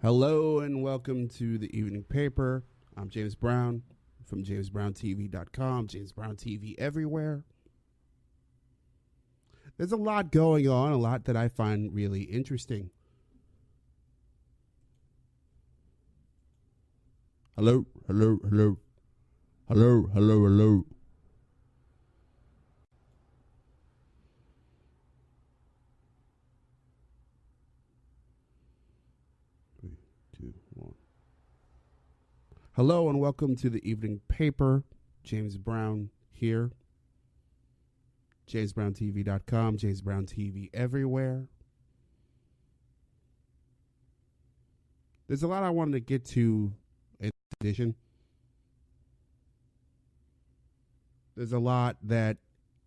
Hello and welcome to the evening paper. I'm James Brown from jamesbrowntv.com, James Brown TV everywhere. There's a lot going on, a lot that I find really interesting. Hello, hello, hello. Hello, hello, hello. Hello and welcome to the evening paper. James Brown here. JamesBrownTV.com, James Brown TV everywhere. There's a lot I wanted to get to in this edition. There's a lot that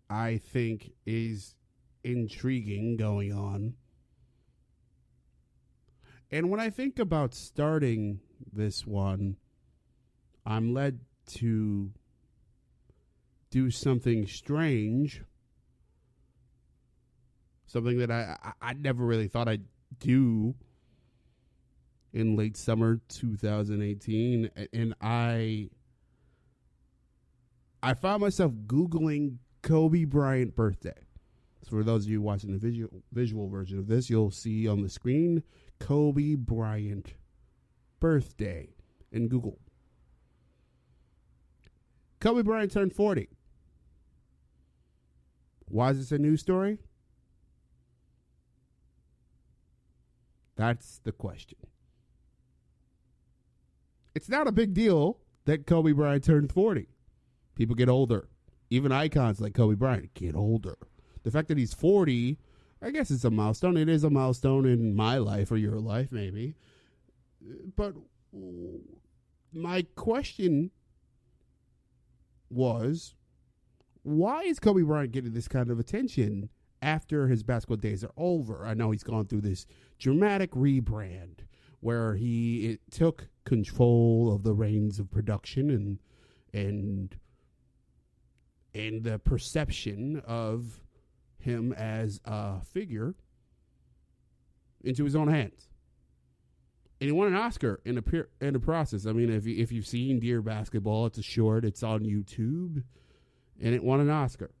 I think is intriguing going on. And when I think about starting this one, I'm led to do something strange, something that I never really thought I'd do in late summer 2018, and I found myself Googling Kobe Bryant birthday. So for those of you watching the visual version of this, you'll see on the screen Kobe Bryant birthday in Google. Kobe Bryant turned 40. Why is this a news story? That's the question. It's not a big deal that Kobe Bryant turned 40. People get older. Even icons like Kobe Bryant get older. The fact that he's 40, I guess it's a milestone. It is a milestone in my life or your life, maybe. But my question was, why is Kobe Bryant getting this kind of attention after his basketball days are over? I know he's gone through this dramatic rebrand where he took control of the reins of production and the perception of him as a figure into his own hands. And he won an Oscar in the process. I mean, if you've seen Dear Basketball, it's a short. It's on YouTube, and it won an Oscar.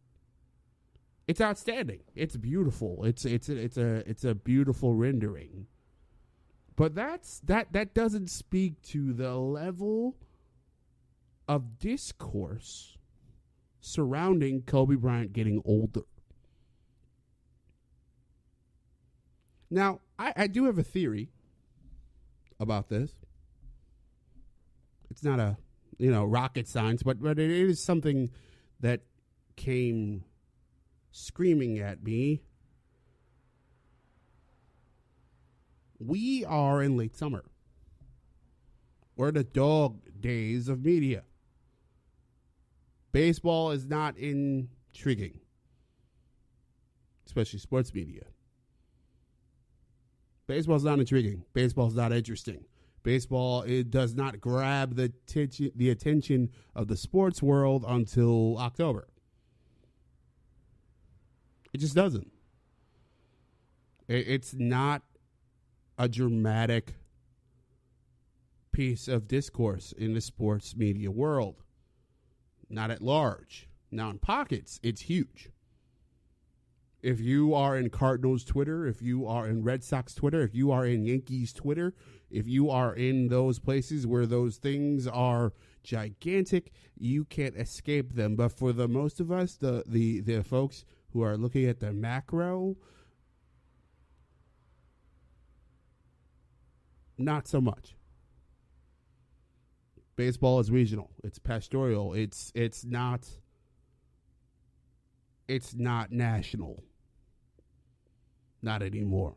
It's outstanding. It's beautiful. It's a beautiful rendering. But that doesn't speak to the level of discourse surrounding Kobe Bryant getting older. Now, I do have a theory about this. It's not a, rocket science, but it is something that came screaming at me. We are in late summer. We're the dog days of media. Baseball is not intriguing, especially sports media. Baseball's not intriguing. Baseball's not interesting. Baseball, it does not grab the attention of the sports world until October. It just doesn't. It's not a dramatic piece of discourse in the sports media world. Not at large. Now, in pockets, it's huge. If you are in Cardinals Twitter, if you are in Red Sox Twitter, if you are in Yankees Twitter, if you are in those places where those things are gigantic, you can't escape them. But for the most of us, the folks who are looking at the macro, not so much. Baseball is regional. It's pastoral. It's not national. Not anymore.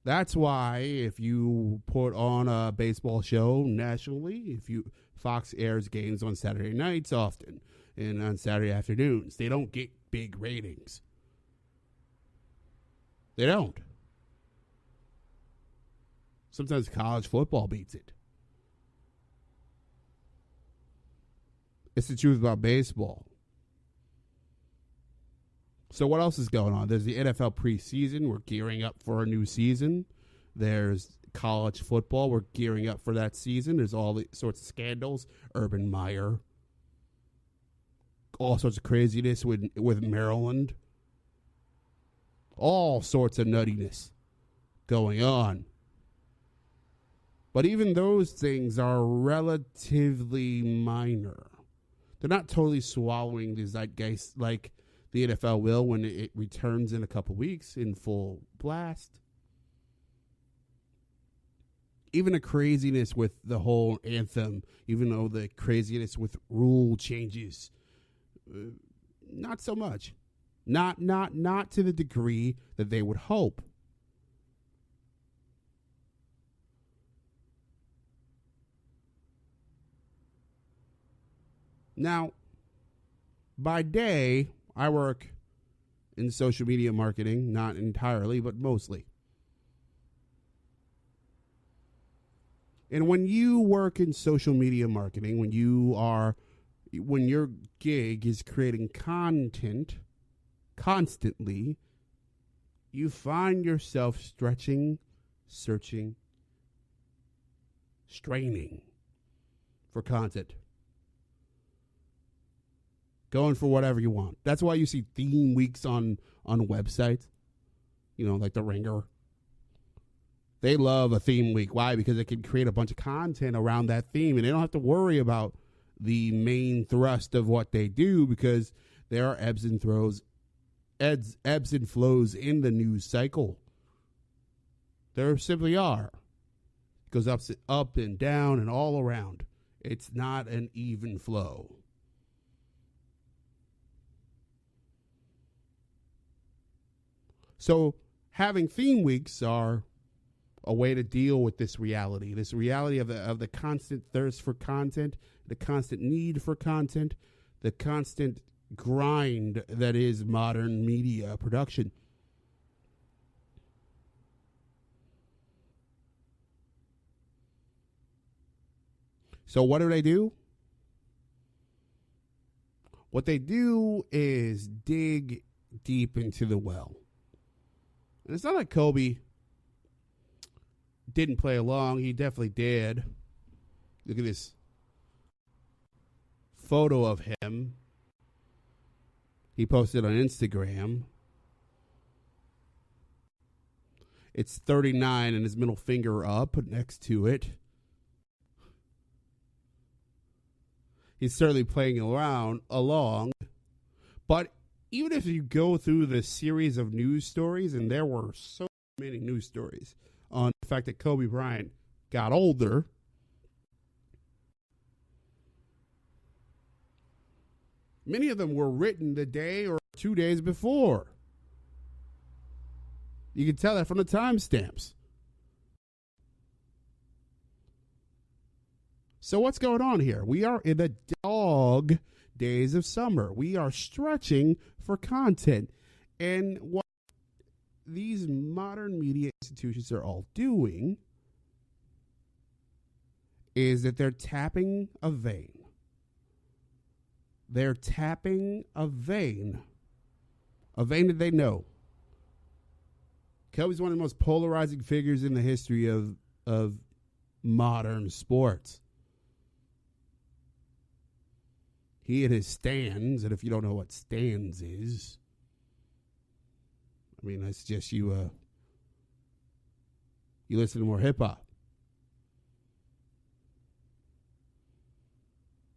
That's why if you put on a baseball show nationally, Fox airs games on Saturday nights often and on Saturday afternoons, they don't get big ratings. They don't. Sometimes college football beats it. It's the truth about baseball. So what else is going on? There's the NFL preseason. We're gearing up for a new season. There's college football. We're gearing up for that season. There's all the sorts of scandals. Urban Meyer. All sorts of craziness with Maryland. All sorts of nuttiness going on. But even those things are relatively minor. They're not totally swallowing the zeitgeist like the NFL will when it returns in a couple weeks in full blast. Even the craziness with the whole anthem, even though the craziness with rule changes, not so much. Not to the degree that they would hope. Now, by day, I work in social media marketing, not entirely, but mostly. And when you work in social media marketing, when your gig is creating content constantly, you find yourself stretching, searching, straining for content. Going for whatever you want. That's why you see theme weeks on websites. Like The Ringer. They love a theme week. Why? Because they can create a bunch of content around that theme, and they don't have to worry about the main thrust of what they do, because there are ebbs and flows in the news cycle. There simply are. It goes up and down and all around. It's not an even flow. So having theme weeks are a way to deal with this reality of the constant thirst for content, the constant need for content, the constant grind that is modern media production. So what do? What they do is dig deep into the well. And it's not like Kobe didn't play along. He definitely did. Look at this photo of him. He posted on Instagram. It's 39 and his middle finger up next to it. He's certainly playing along. But even if you go through the series of news stories, and there were so many news stories on the fact that Kobe Bryant got older, many of them were written the day or 2 days before. You can tell that from the timestamps. So what's going on here? We are in the dog days of summer. We are stretching for content. And what these modern media institutions are all doing is that they're tapping a vein. They're tapping a vein that they know. Kobe's one of the most polarizing figures in the history of modern sports. He and his stands, and if you don't know what stands is, I mean, I suggest you listen to more hip-hop.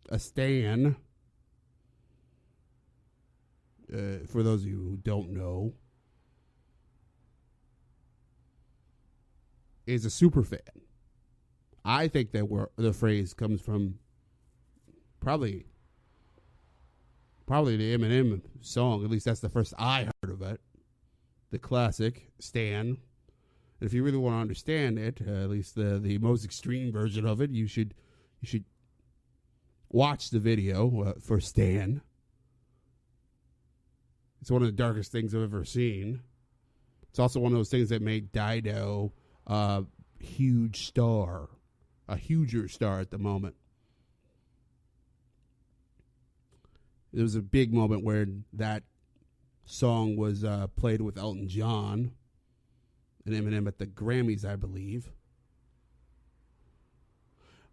A stan, for those of you who don't know, is a super fan. I think that the phrase comes from probably the Eminem song. At least that's the first I heard of it. The classic, Stan. And if you really want to understand it, at least the most extreme version of it, you should watch the video for Stan. It's one of the darkest things I've ever seen. It's also one of those things that made Dido a huge star, a huger star at the moment. There was a big moment where that song was played with Elton John and Eminem at the Grammys, I believe.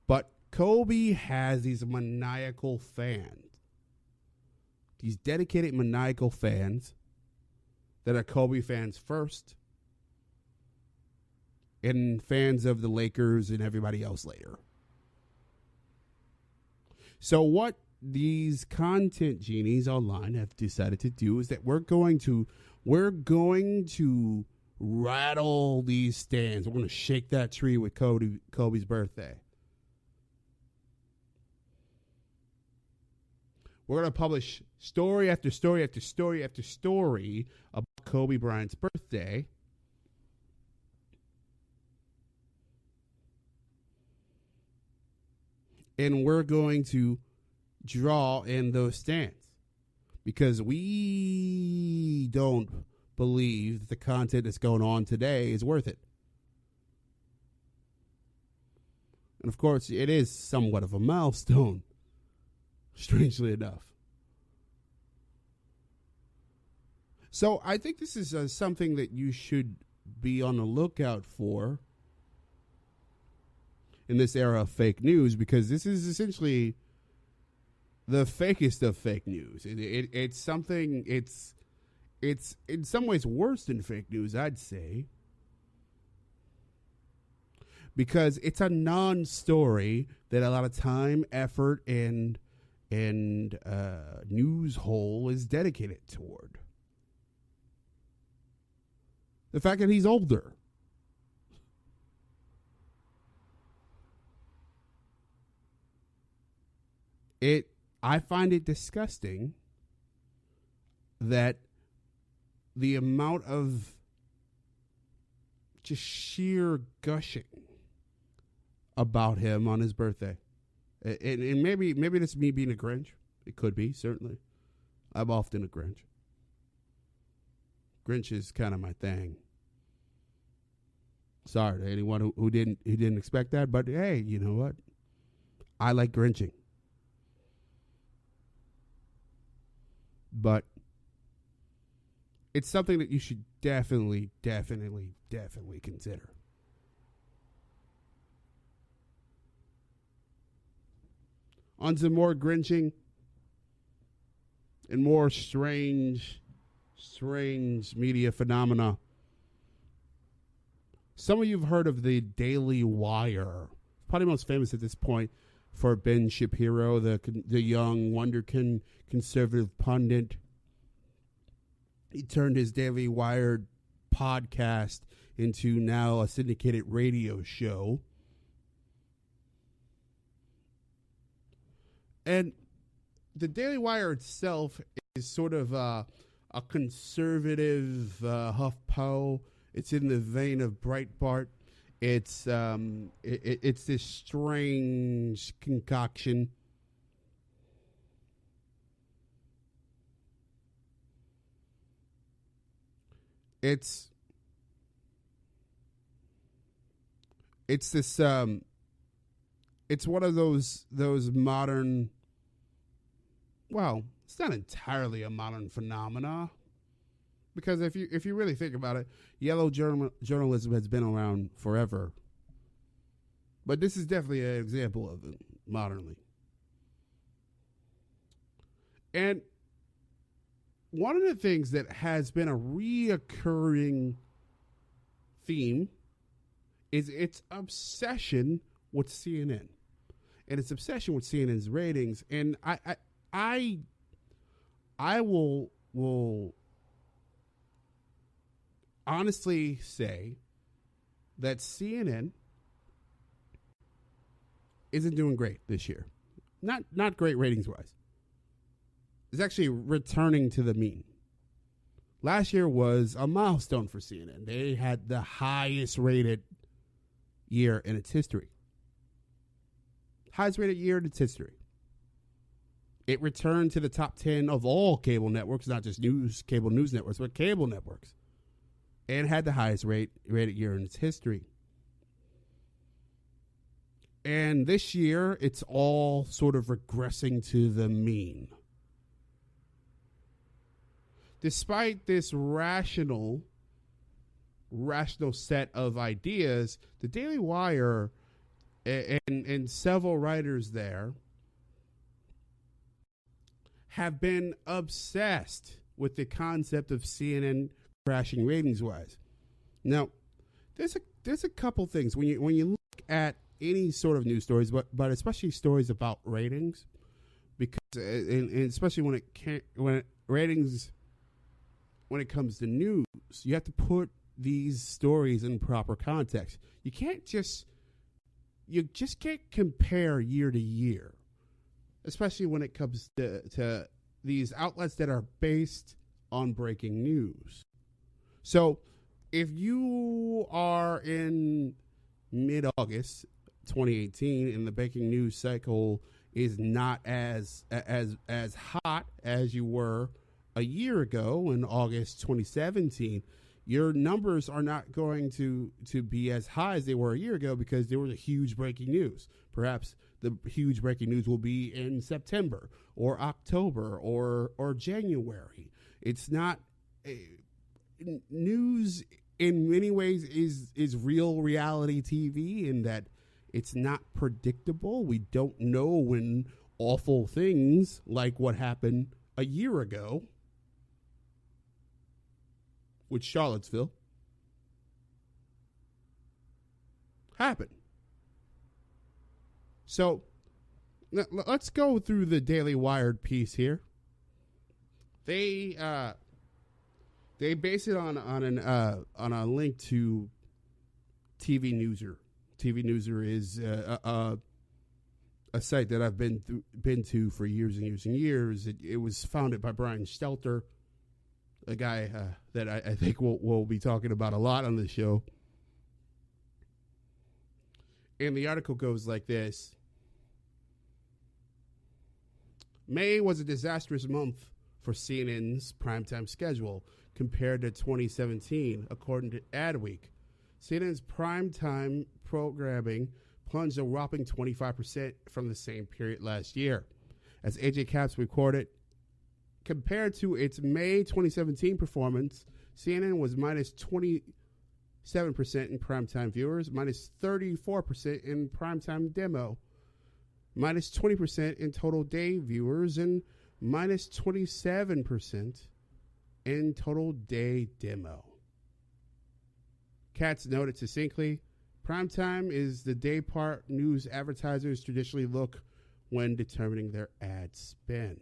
But Kobe has these maniacal fans, these dedicated maniacal fans that are Kobe fans first and fans of the Lakers and everybody else later. So what these content genies online have decided to do is that we're going to rattle these stands. We're going to shake that tree with Kobe's birthday. We're going to publish story after story after story after story about Kobe Bryant's birthday. And we're going to draw in those stands because we don't believe that the content that's going on today is worth it. And of course, it is somewhat of a milestone, strangely enough. So I think this is something that you should be on the lookout for in this era of fake news, because this is essentially the fakest of fake news. It's something, it's in some ways worse than fake news, I'd say, because it's a non-story that a lot of time, effort, and news hole is dedicated toward. The fact that he's older. I find it disgusting that the amount of just sheer gushing about him on his birthday. And maybe that's me being a Grinch. It could be, certainly. I'm often a Grinch. Grinch is kind of my thing. Sorry to anyone who didn't expect that, but hey, you know what? I like Grinching. But it's something that you should definitely consider. On some more Grinching and more strange media phenomena. Some of you have heard of the Daily Wire. Probably most famous at this point for Ben Shapiro, the young wonderkin conservative pundit. He turned his Daily Wire podcast into now a syndicated radio show. And the Daily Wire itself is sort of a conservative HuffPo. It's in the vein of Breitbart. It's this strange concoction. It's this it's one of those modern, well, it's not entirely a modern phenomena, because if you really think about it, yellow journalism has been around forever. But this is definitely an example of it modernly. And one of the things that has been a reoccurring theme is its obsession with CNN and its obsession with CNN's ratings. And I will honestly say that CNN isn't doing great this year. Not great ratings wise. It's actually returning to the mean. Last year was a milestone for CNN. They had the highest rated year in its history. Highest rated year in its history. It returned to the top 10 of all cable networks, not just cable news networks, but cable networks. And had the highest rated year in its history. And this year, it's all sort of regressing to the mean. Despite this rational set of ideas, the Daily Wire and several writers there have been obsessed with the concept of CNN crashing ratings wise. Now, there's a couple things when you look at any sort of news stories, but especially stories about ratings, because and especially when it comes to news, you have to put these stories in proper context. You just can't compare year to year, especially when it comes to these outlets that are based on breaking news. So if you are in mid-August 2018 and the breaking news cycle is not as hot as you were a year ago in August 2017, your numbers are not going to be as high as they were a year ago because there was a huge breaking news. Perhaps the huge breaking news will be in September or October or January. It's not news in many ways is real reality TV in that it's not predictable. We don't know when awful things like what happened a year ago with Charlottesville happen. So let's go through the Daily Wired piece here. They base it on a link to TV Newser. TV Newser is a site that I've been to for years and years and years. It was founded by Brian Stelter, a guy that I think we'll be talking about a lot on the show. And the article goes like this. May was a disastrous month for CNN's primetime schedule compared to 2017, according to Adweek. CNN's primetime programming plunged a whopping 25% from the same period last year. As AJ Caps recorded, compared to its May 2017 performance, CNN was minus 27% in primetime viewers, minus 34% in primetime demo, minus 20% in total day viewers, and minus 27% in total day demo. Katz noted succinctly, primetime is the day part news advertisers traditionally look when determining their ad spend.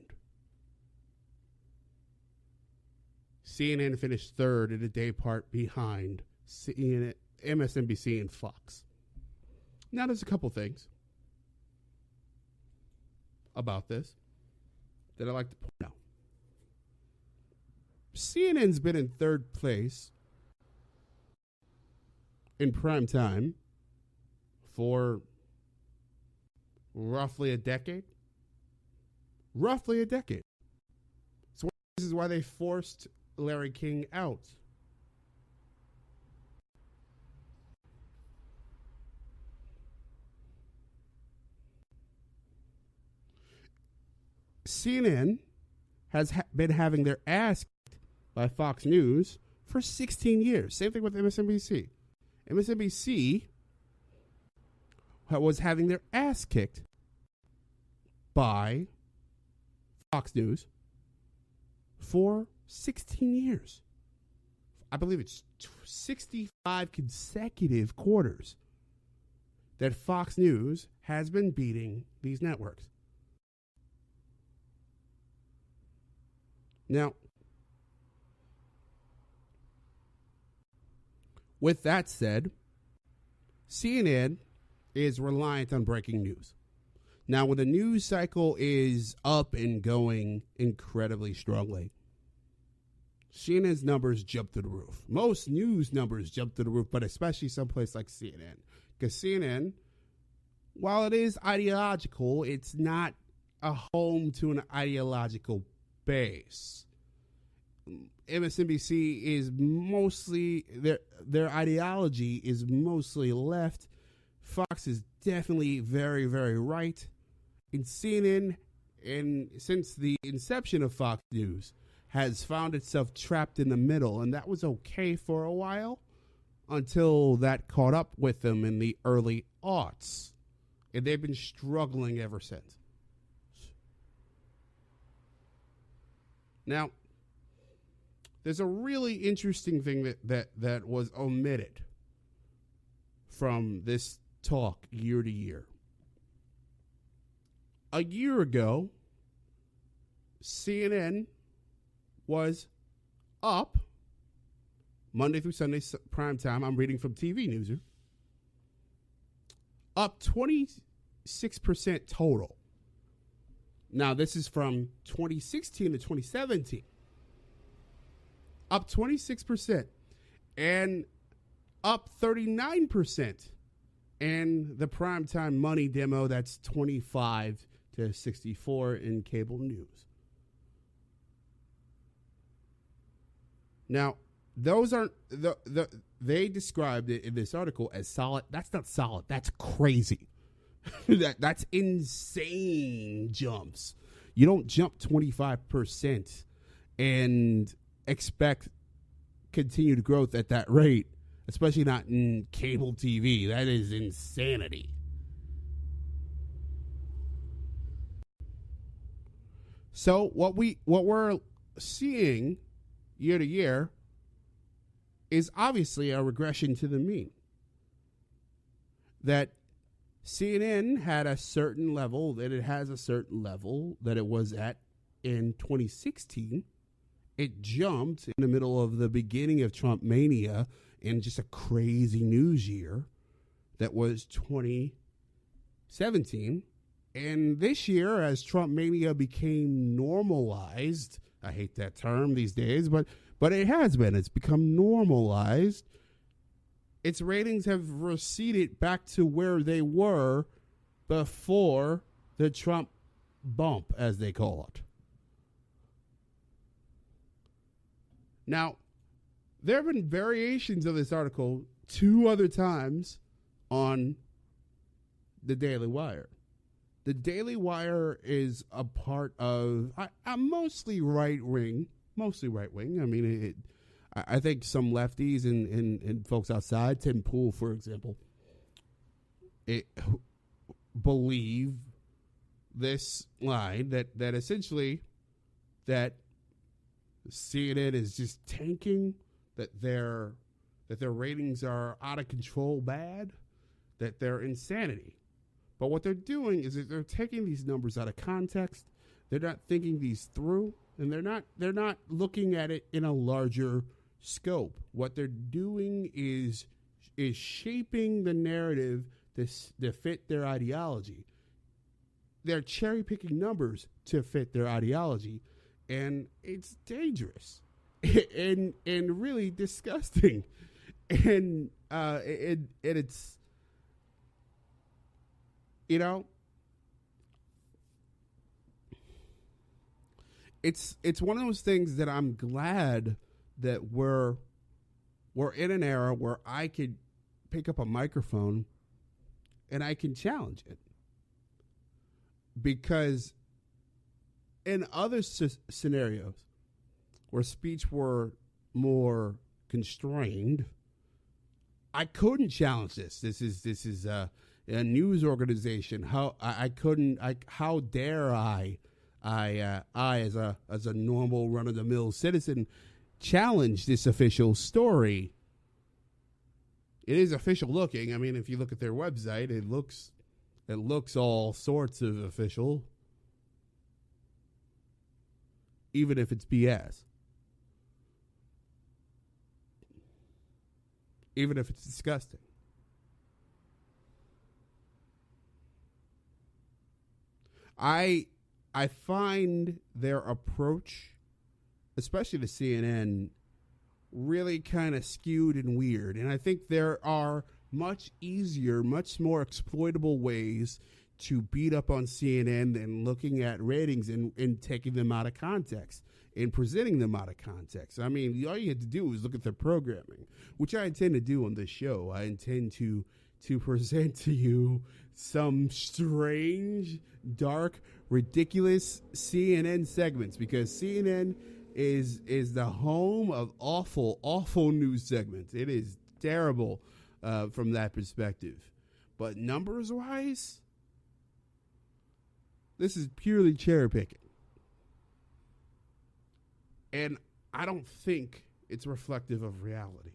CNN finished third in the day part behind CNN, MSNBC, and Fox. Now, there's a couple things about this that I like to point out. CNN's been in third place in prime time for roughly a decade. So this is why they forced Larry King out. CNN has been having their ass kicked by Fox News for 16 years. Same thing with MSNBC. MSNBC was having their ass kicked by Fox News for 16 years. I believe it's 65 consecutive quarters that Fox News has been beating these networks. Now, with that said, CNN is reliant on breaking news. Now, when the news cycle is up and going incredibly strongly, CNN's numbers jump to the roof. Most news numbers jump to the roof, but especially someplace like CNN. Because CNN, while it is ideological, it's not a home to an ideological base. MSNBC is mostly, their ideology is mostly left. Fox is definitely very, very right. And CNN, and since the inception of Fox News, has found itself trapped in the middle, and that was okay for a while until that caught up with them in the early aughts. And they've been struggling ever since. Now, there's a really interesting thing that was omitted from this talk year to year. A year ago, CNN was up Monday through Sunday prime time. I'm reading from TV Newser. Up 26% total. Now, this is from 2016 to 2017. Up 26%. And up 39% in the primetime money demo. That's 25 to 64 in cable news. Now, those aren't they described it in this article as solid. That's not solid. That's crazy. That's insane jumps. You don't jump 25% and expect continued growth at that rate, especially not in cable TV. That is insanity. So what we're seeing year to year is obviously a regression to the mean. That CNN had a certain level, that it has a certain level that it was at in 2016. It jumped in the middle of the beginning of Trump mania in just a crazy news year that was 2017. And this year, as Trump mania became normalized, I hate that term these days, but it has been. It's become normalized. Its ratings have receded back to where they were before the Trump bump, as they call it. Now, there have been variations of this article 2 other times on the Daily Wire. The Daily Wire is a part of, I'm mostly right wing. I mean, I think some lefties and folks outside, Tim Pool, for example, believe this line that essentially that CNN is just tanking, that their ratings are out of control bad, that they're insanity. But what they're doing is that they're taking these numbers out of context. They're not thinking these through, and they're not looking at it in a larger scope. What they're doing is shaping the narrative to fit their ideology. They're cherry picking numbers to fit their ideology, and it's dangerous and really disgusting, and it's, you know, it's one of those things that I'm glad that we're in an era where I could pick up a microphone and I can challenge it. Because in other scenarios where speech were more constrained, I couldn't challenge this. This is a news organization. How dare I as a normal run of the mill citizen challenge this official story? It is official looking. I mean, if you look at their website, it looks all sorts of official, even if it's BS, even if it's disgusting. I find their approach, especially to CNN, really kind of skewed and weird. And I think there are much easier, much more exploitable ways to beat up on CNN than looking at ratings and taking them out of context and presenting them out of context. I mean, all you have to do is look at their programming, which I intend to do on this show. I intend to present to you some strange, dark, ridiculous CNN segments, because CNN is the home of awful news segments. It is terrible from that perspective. But numbers-wise, This is purely cherry picking. And I don't think it's reflective of reality.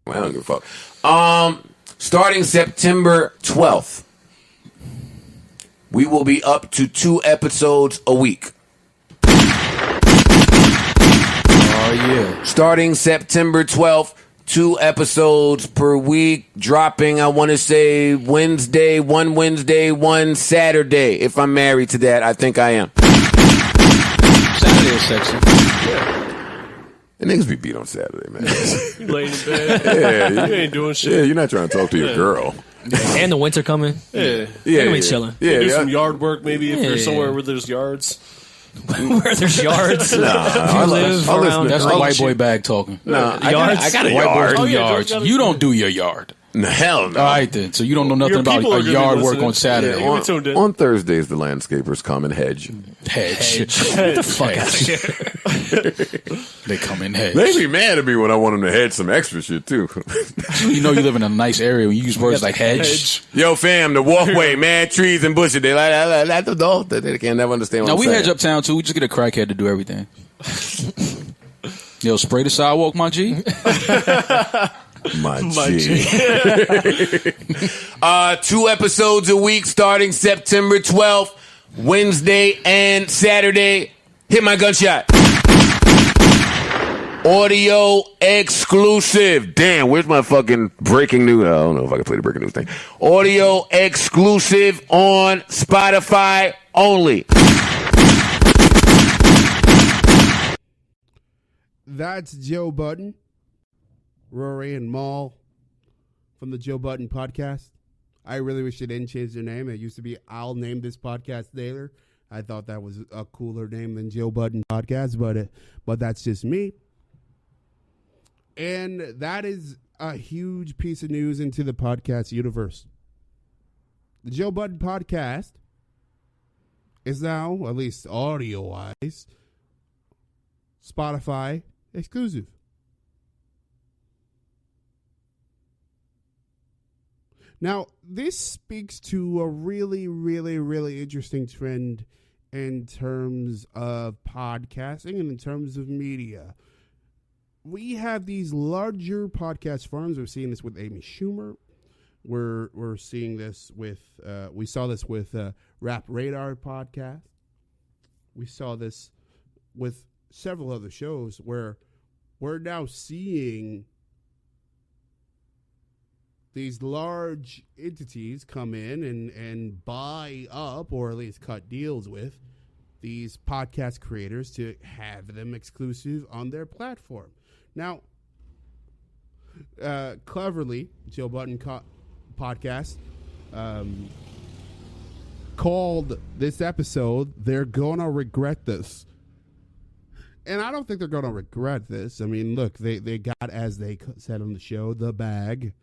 I don't give a fuck. Starting September 12th, we will be up to 2 episodes a week. Oh, yeah. Starting September 12th, 2 episodes per week, dropping, I want to say, one Wednesday, one Saturday. If I'm married to that, I think I am. Saturday is sexy. Yeah. And niggas be beat on Saturday, man. You laying in bed. Yeah, you ain't doing shit. Yeah, you're not trying to talk to your girl. And the winter coming. Yeah. They're gonna be chilling. Yeah, Do some yard work maybe if you're somewhere where there's yards. Where there's yards. Nah, I live around. That's the white boy bag talking. Nah, yards. I got a White yard. boys do yeah, yards. gotta- You don't do your yard. No, hell no. All right, then. So you don't know nothing Your about people are a gonna be yard work listening. on Saturday. Yeah, tuned in. On Thursdays, the landscapers come and hedge. Hedge. Get the fuck out of here. They come in hedge. They be mad at me when I want them to hedge some extra shit, too. You know you live in a nice area when you use words like hedge. Yo, fam, the walkway, man, trees and bushes. They like they can't never understand what Now, I'm we saying. hedge uptown, too. We just get a crackhead to do everything. Yo, spray the sidewalk, my G. My G. 2 episodes a week starting September 12th, Wednesday and Saturday. Hit my gunshot. Audio exclusive. Damn, where's my fucking breaking news? I don't know if I can play the breaking news thing. Audio exclusive on Spotify only. That's Joe Budden, Rory, and Maul from the Joe Budden podcast. I really wish they didn't change their name. It used to be I'll Name This Podcast Later. I thought that was a cooler name than Joe Budden Podcast, but that's just me. And that is a huge piece of news into the podcast universe. The Joe Budden Podcast is now, at least audio-wise, Spotify exclusive. Now, this speaks to a really, really, really interesting trend in terms of podcasting and in terms of media. We have these larger podcast firms. We're seeing this with Amy Schumer. We're seeing this with, we saw this with Rap Radar podcast. We saw this with several other shows where we're now seeing these large entities come in and buy up or at least cut deals with these podcast creators to have them exclusive on their platform. Now, cleverly, Joe Budden podcast called this episode, "They're Gonna Regret This." And I don't think they're going to regret this. I mean, look, they got, as they said on the show, the bag.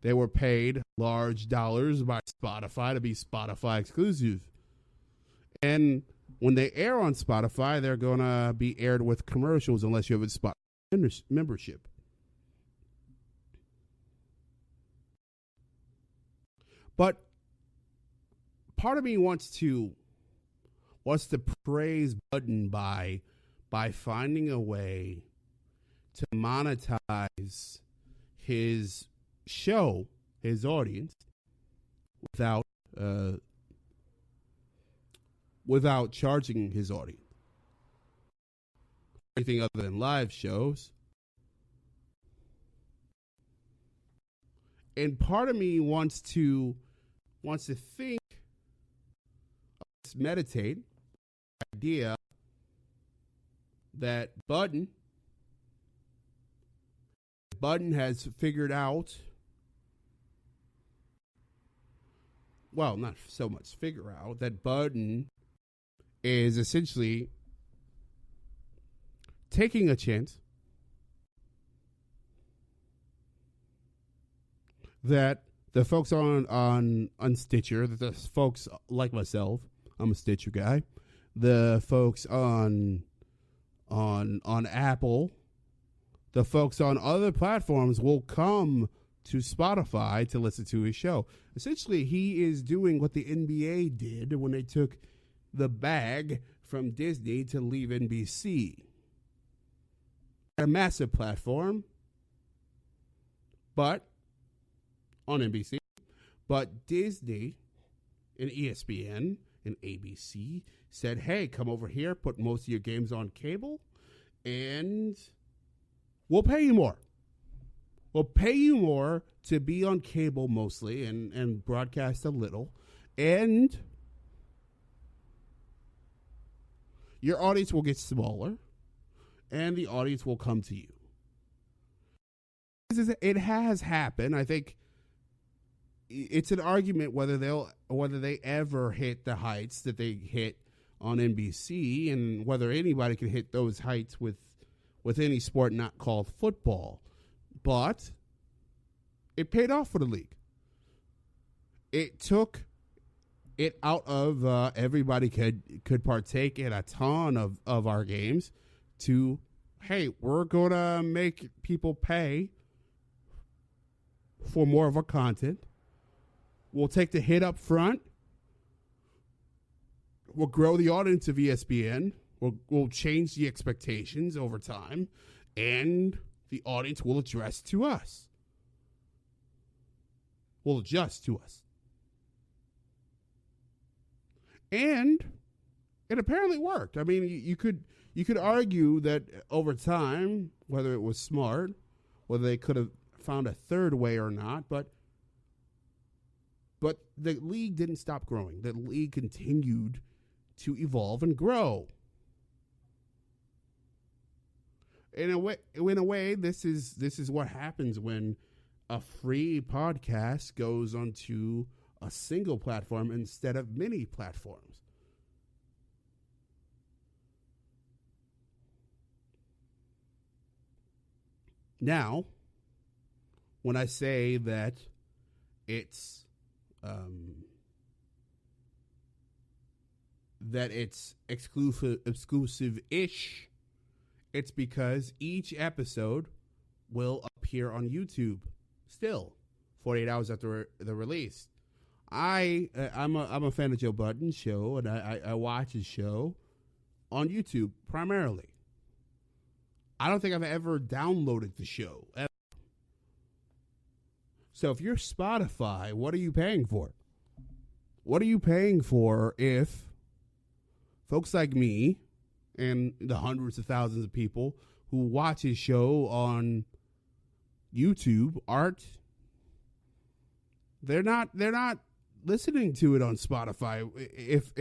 They were paid large dollars by Spotify to be Spotify exclusive. And when they air on Spotify, they're going to be aired with commercials unless you have a Spotify membership. But part of me wants to praise Budden by finding a way to monetize his show, his audience, without charging his audience. Anything other than live shows. And part of me wants to think, meditate, idea that Budden has figured out well, not so much figure out, that Budden is essentially taking a chance that the folks on Stitcher, that the folks like myself, I'm a Stitcher guy, the folks on Apple, the folks on other platforms will come to Spotify to listen to his show. Essentially, he is doing what the NBA did when they took the bag from Disney to leave NBC. A massive platform, but on NBC, but Disney and ESPN and ABC said, hey, come over here, put most of your games on cable, and we'll pay you more. We'll pay you more to be on cable mostly and broadcast a little, and your audience will get smaller, and the audience will come to you. It has happened. I think it's an argument whether they ever hit the heights that they hit on NBC, and whether anybody can hit those heights with any sport not called football. But it paid off for the league. It took it out of everybody could partake in a ton of our games to, hey, we're going to make people pay for more of our content. We'll take the hit up front. We'll grow the audience of ESPN. We'll change the expectations over time, and the audience will adjust to us. Will adjust to us. And it apparently worked. I mean, you could argue that over time, whether it was smart, whether they could have found a third way or not, but the league didn't stop growing. The league continued to evolve and grow. In a way, this is what happens when a free podcast goes onto a single platform instead of many platforms. Now, when I say that it's exclusive-ish, it's because each episode will appear on YouTube still 48 hours after the release. I'm a fan of Joe Budden's show, and I watch his show on YouTube primarily. I don't think I've ever downloaded the show ever. So if you're Spotify, what are you paying for? What are you paying for if folks like me and the hundreds of thousands of people who watch his show on YouTube they're not listening to it on Spotify? If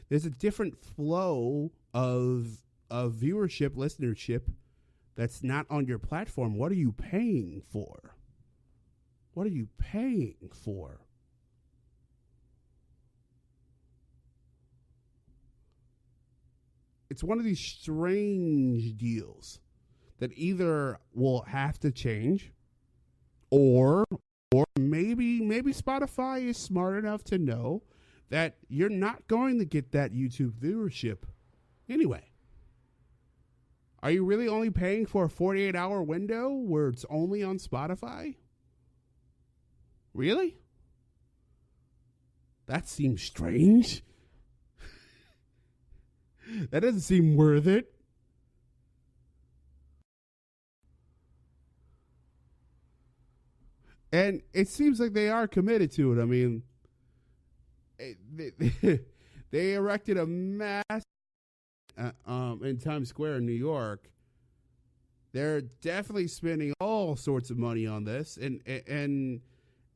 there's a different flow of viewership, listenership that's not on your platform, what are you paying for? What are you paying for? It's one of these strange deals that either will have to change, or maybe Spotify is smart enough to know that you're not going to get that YouTube viewership anyway. Are you really only paying for a 48-hour window where it's only on Spotify? Really? That seems strange. That doesn't seem worth it. And it seems like they are committed to it. I mean, they erected a mass in Times Square in New York. They're definitely spending all sorts of money on this, and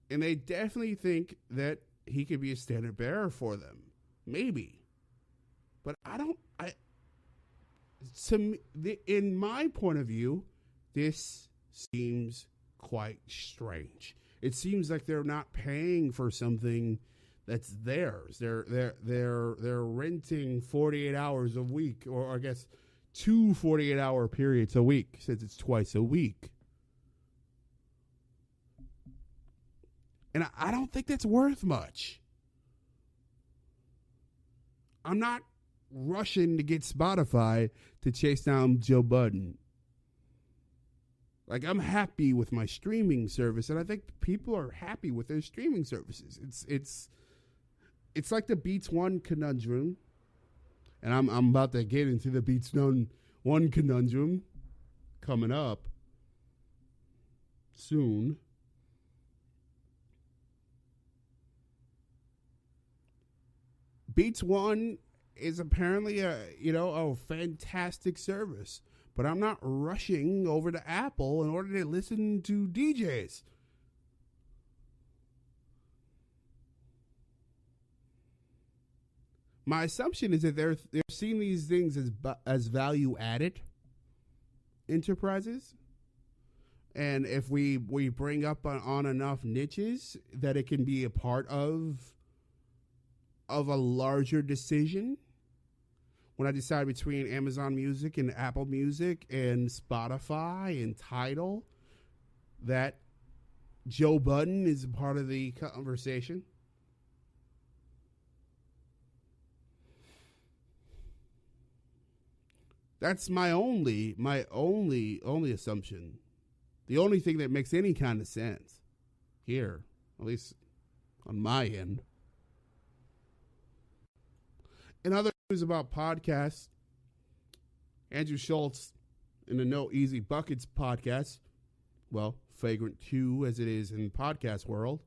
they definitely think that he could be a standard bearer for them. Maybe. But in my point of view, this seems quite strange. It seems like they're not paying for something that's theirs. They're renting 48 hours a week, or I guess 2 48-hour periods a week, since it's twice a week. And I don't think that's worth much. I'm not rushing to get Spotify to chase down Joe Budden. Like, I'm happy with my streaming service, and I think people are happy with their streaming services. It's like the Beats One conundrum, and I'm about to get into the Beats One conundrum coming up soon. Beats One is apparently a fantastic service, but I'm not rushing over to Apple in order to listen to DJs. My assumption is that they're seeing these things as value added enterprises, and if we bring up on enough niches that it can be a part of a larger decision. When I decide between Amazon Music and Apple Music and Spotify and Tidal, that Joe Budden is a part of the conversation. That's my only assumption. The only thing that makes any kind of sense here, at least on my end. In other news about podcasts, Andrew Schultz in the No Easy Buckets podcast, well, Flagrant 2 as it is in the podcast world,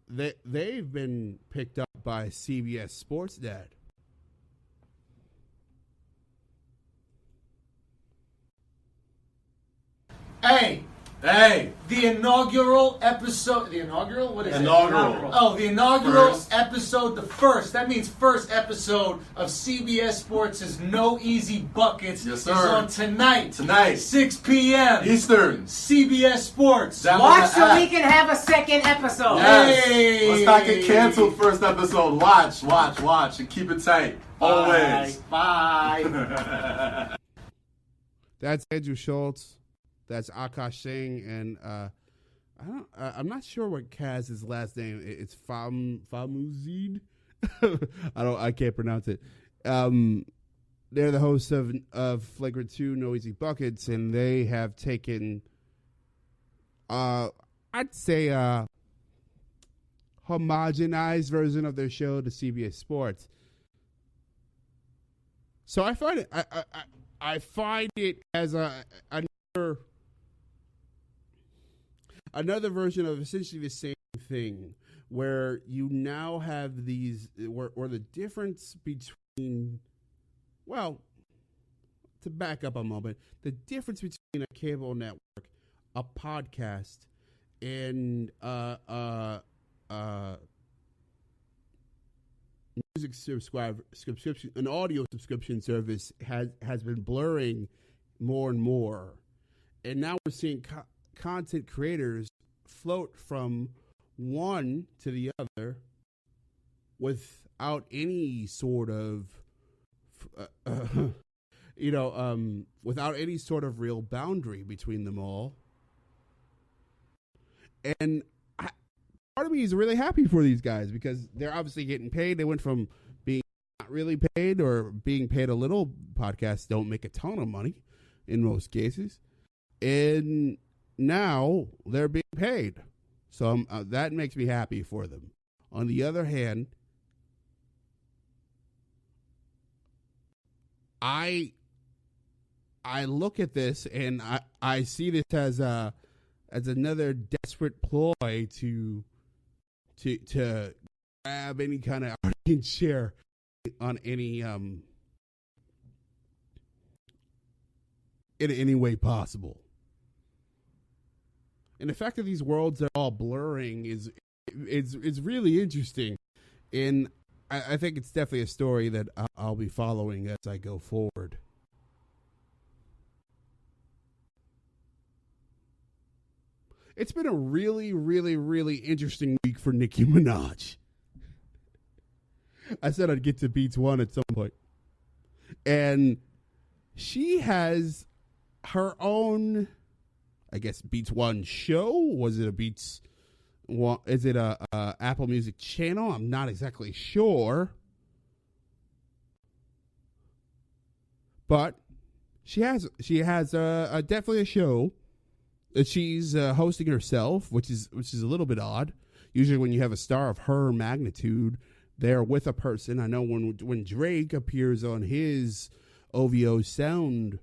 they've been picked up by CBS Sports Dad. Hey, the inaugural episode, what is it? Inaugural. Oh, the inaugural First. episode, the first. That means first episode of CBS Sports' No Easy Buckets Yes, is sir. on tonight. Tonight. 6 p.m. Eastern. CBS Sports. Download Watch the so app. we can have a second episode. Yes. Hey. Let's not get canceled first episode. Watch, and keep it tight. Always. Bye. That's Andrew Schultz. That's Akash Singh, and I'm not sure what Kaz's last name. It's Famuzid. I can't pronounce it. They're the hosts of Flagrant 2 No Easy Buckets, and they have taken I'd say a homogenized version of their show to CBS Sports. So I find it I find it as another version of essentially the same thing, where you now have these, or the difference between, well, to back up a moment, the difference between a cable network, a podcast, and music subscription, an audio subscription service has been blurring more and more, and now we're seeing content creators float from one to the other without any sort of without any sort of real boundary between them all. And part of me is really happy for these guys, because they're obviously getting paid. They went from being not really paid or being paid a little. Podcasts don't make a ton of money in most cases, and now they're being paid. So that makes me happy for them. On the other hand, I look at this and I see this as another desperate ploy to grab any kind of audience share on any in any way possible. And the fact that these worlds are all blurring is really interesting, and I think it's definitely a story that I'll be following as I go forward. It's been a really, really, really interesting week for Nicki Minaj. I said I'd get to Beats One at some point. And she has her own, I guess, Beats One show. Was it a Beats One? Is it a Apple Music channel? I'm not exactly sure. But she has definitely a show that she's hosting herself, which is a little bit odd. Usually when you have a star of her magnitude there with a person. I know when Drake appears on his OVO Sound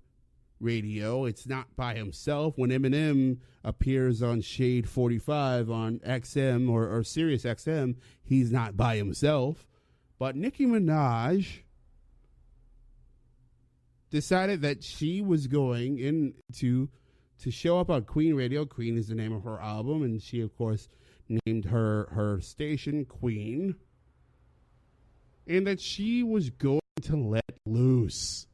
radio, it's not by himself. When Eminem appears on Shade 45 on XM or Sirius XM, he's not by himself. But Nicki Minaj decided that she was going to show up on Queen Radio. Queen is the name of her album, and she, of course, named her station Queen. And that she was going to let loose.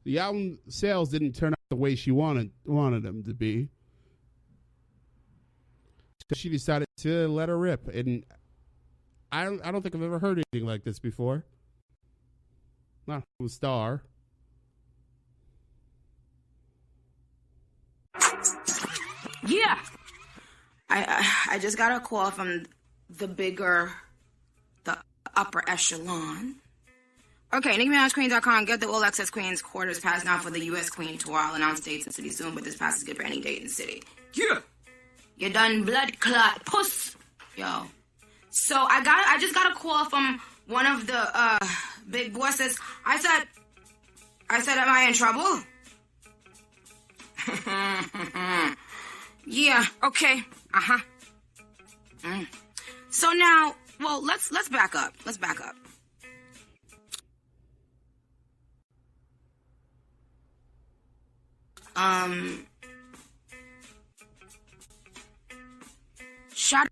The album sales didn't turn out the way she wanted them to be. So she decided to let her rip. And I don't think I've ever heard anything like this before. Not from a star. Yeah. I just got a call from the upper echelon. Okay, NickiMinajQueen.com. Get the All Access Queens quarters pass now for the U.S. Queen Tour. I'll announce dates and city soon, but this pass is good for any date in the city. Yeah. You done blood clot puss. Yo. So I just got a call from one of the big bosses. I said, am I in trouble? Yeah, okay. Uh-huh. So now, well, let's back up. Let's back up. Shout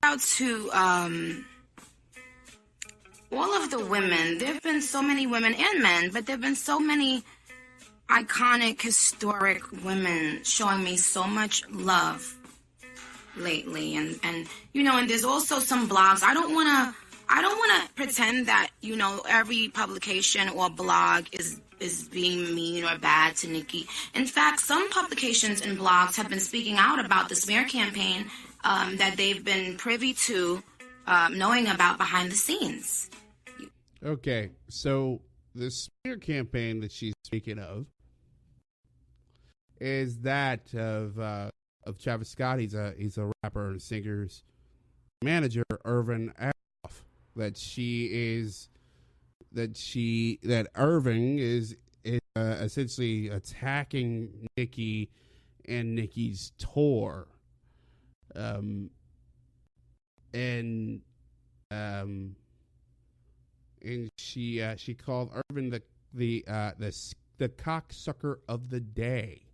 out to all of the women. There have been so many women and men, but there have been so many iconic, historic women showing me so much love lately. And you know, and there's also some blogs. I don't want to pretend that, you know, every publication or blog is being mean or bad to Nicki. In fact, some publications and blogs have been speaking out about the smear campaign that they've been privy to, knowing about behind the scenes. Okay, so the smear campaign that she's speaking of is that of Travis Scott. He's a rapper and singer's manager, Irvin Aroff. That Irving is essentially attacking Nicki and Nicki's tour, and she called Irvin the cocksucker of the day.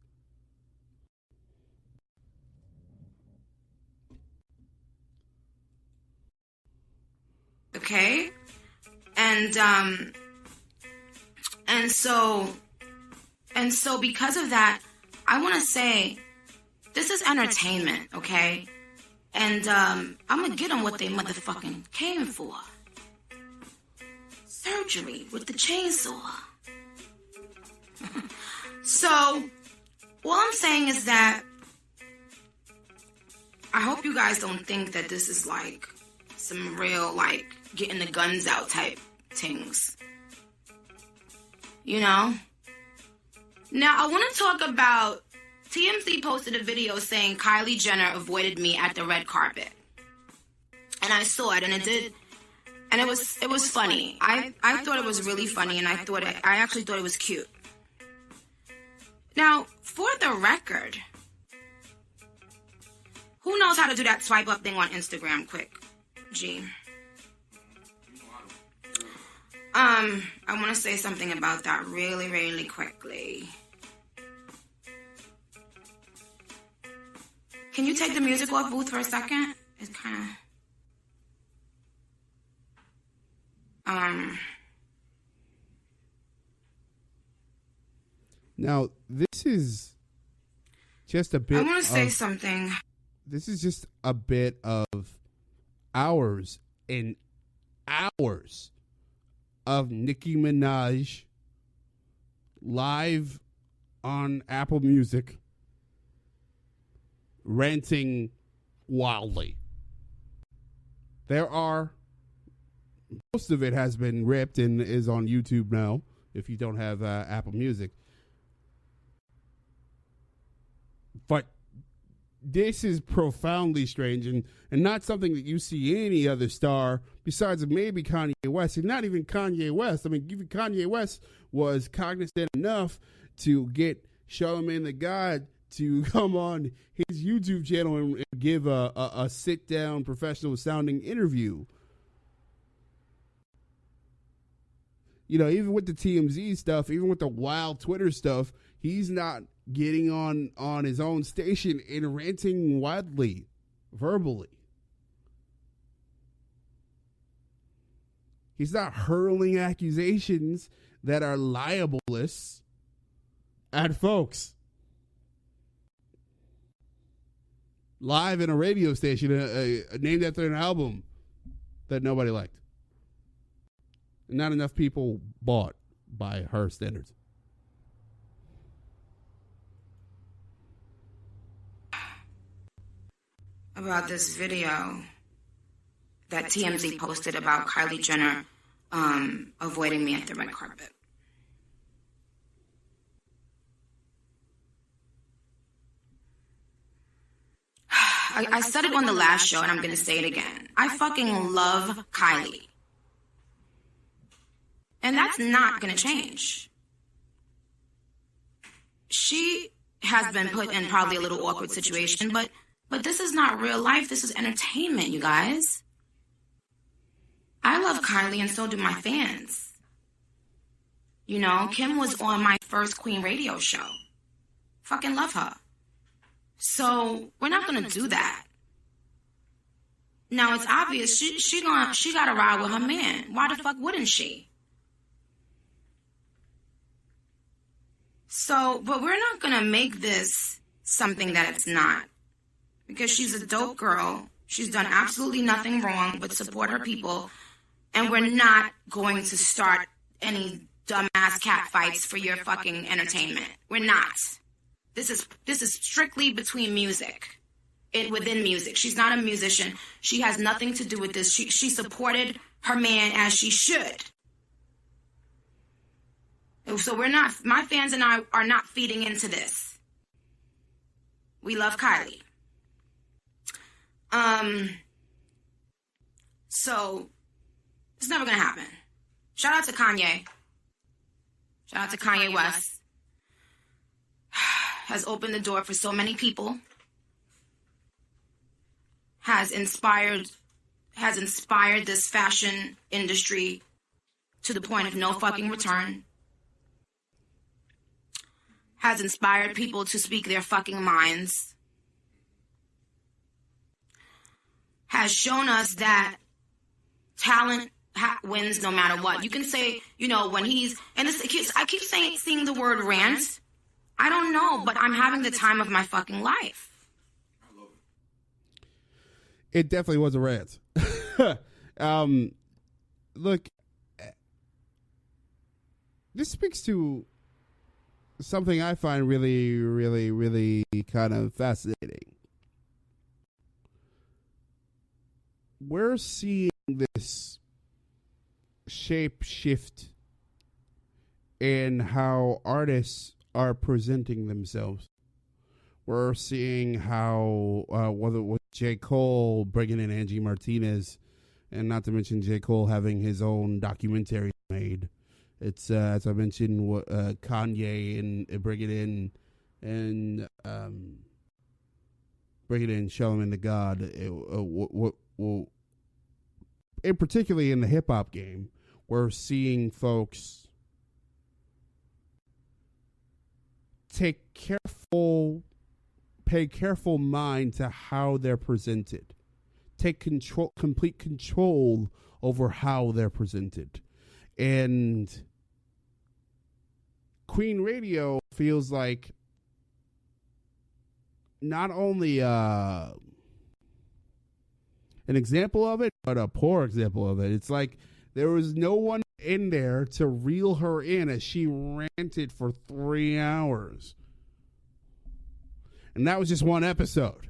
Okay, and so because of that, I want to say this is entertainment, okay? And I'm gonna get them what they motherfucking came for. Surgery with the chainsaw. So, all I'm saying is that I hope you guys don't think that this is like some real, like, getting the guns out type things. You know? Now, I want to talk about, TMZ posted a video saying Kylie Jenner avoided me at the red carpet. And I saw it, and it was funny. I thought it was really funny, and I actually thought it was cute. Now, for the record, who knows how to do that swipe up thing on Instagram quick? G. I want to say something about that really, really quickly. Can you take the music off, Booth, for a second? It's kind of... Now, this is just a bit. I want to say something. This is just a bit of hours and hours of Nicki Minaj live on Apple Music ranting wildly. Most of it has been ripped and is on YouTube now if you don't have Apple Music. But this is profoundly strange and not something that you see any other star besides maybe Kanye West. And not even Kanye West. I mean, even Kanye West was cognizant enough to get Charlamagne the God to come on his YouTube channel and give a sit-down, professional-sounding interview. You know, even with the TMZ stuff, even with the wild Twitter stuff, he's not getting on his own station and ranting wildly, verbally. He's not hurling accusations that are libelous at folks. Live in a radio station named after an album that nobody liked. Not enough people bought by her standards. About this video that TMZ posted about Kylie Jenner avoiding me at the red carpet. I said it on the last show and I'm going to say it again. I fucking love Kylie. And that's not going to change. She has been put in probably a little awkward situation, but this is not real life. This is entertainment, you guys. I love Kylie and so do my fans. You know, Kim was on my first Queen radio show. Fucking love her. So we're not going to do that. Now it's obvious she got to ride with her man. Why the fuck wouldn't she? So, but we're not going to make this something that it's not. Because she's a dope girl. She's done absolutely nothing wrong but support her people. And we're not going to start any dumbass cat fights for your fucking entertainment. We're not. This is strictly between music. Within music. She's not a musician. She has nothing to do with this. She supported her man as she should. So my fans and I are not feeding into this. We love Kylie. So it's never gonna happen. Shout out to Kanye. Shout out to Kanye West. Has opened the door for so many people. Has inspired this fashion industry to the point of no fucking return. Has inspired people to speak their fucking minds. Has shown us that talent wins no matter what. You can say, you know, when he's, and I keep seeing the word rant. I don't know, but I'm having the time of my fucking life. It definitely was a rant. Look, this speaks to something I find really, really, really kind of fascinating. We're seeing this shape shift in how artists are presenting themselves. We're seeing how, whether with J. Cole bringing in Angie Martinez, and not to mention J. Cole having his own documentary made. It's, as I mentioned, Kanye and bringing in Charlamagne the God. And particularly in the hip hop game, we're seeing folks pay careful mind to how they're presented. Take complete control over how they're presented. And Queen Radio feels like not only an example of it, but a poor example of it. It's like there was no one in there to reel her in as she ranted for 3 hours. And that was just one episode.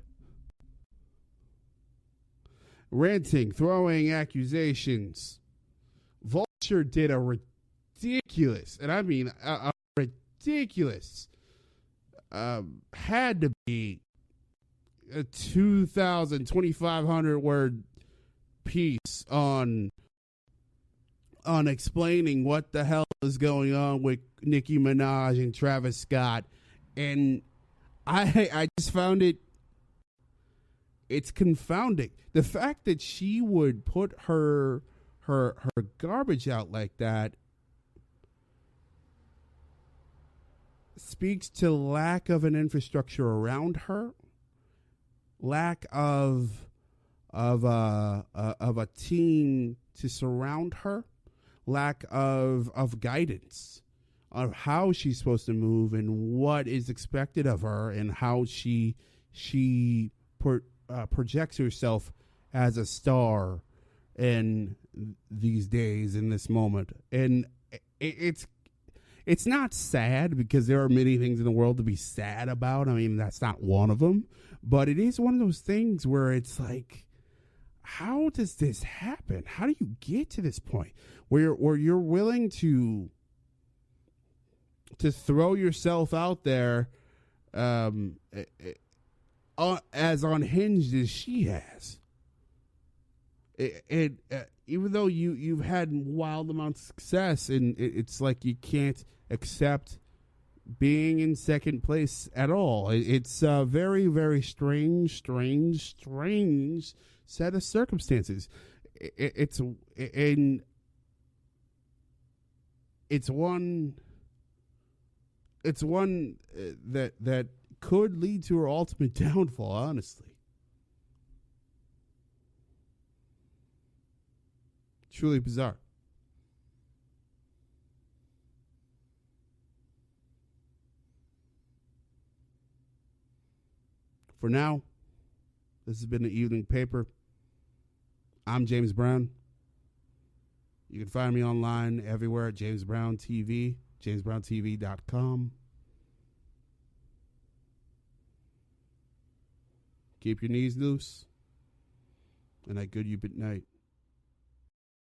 Ranting, throwing accusations. Vulture did a ridiculous, and I mean a ridiculous, had to be a 2,500 word piece on explaining what the hell is going on with Nicki Minaj and Travis Scott. And I just found it's confounding. The fact that she would put her garbage out like that speaks to lack of an infrastructure around her, lack of a team to surround her, lack of guidance of how she's supposed to move and what is expected of her and how she projects herself as a star in these days, in this moment. And it's not sad, because there are many things in the world to be sad about. I mean, that's not one of them. But it is one of those things where it's like, how does this happen? How do you get to this point where you're willing to throw yourself out there as unhinged as she has? Even though you've had wild amounts of success, and it's like you can't accept being in second place at all. It's a very, very strange set of circumstances. It's one that could lead to her ultimate downfall, honestly. Truly bizarre. For now, this has been the Evening Paper. I'm James Brown. You can find me online everywhere at James Brown TV, jamesbrowntv.com. Keep your knees loose, and I good you good night.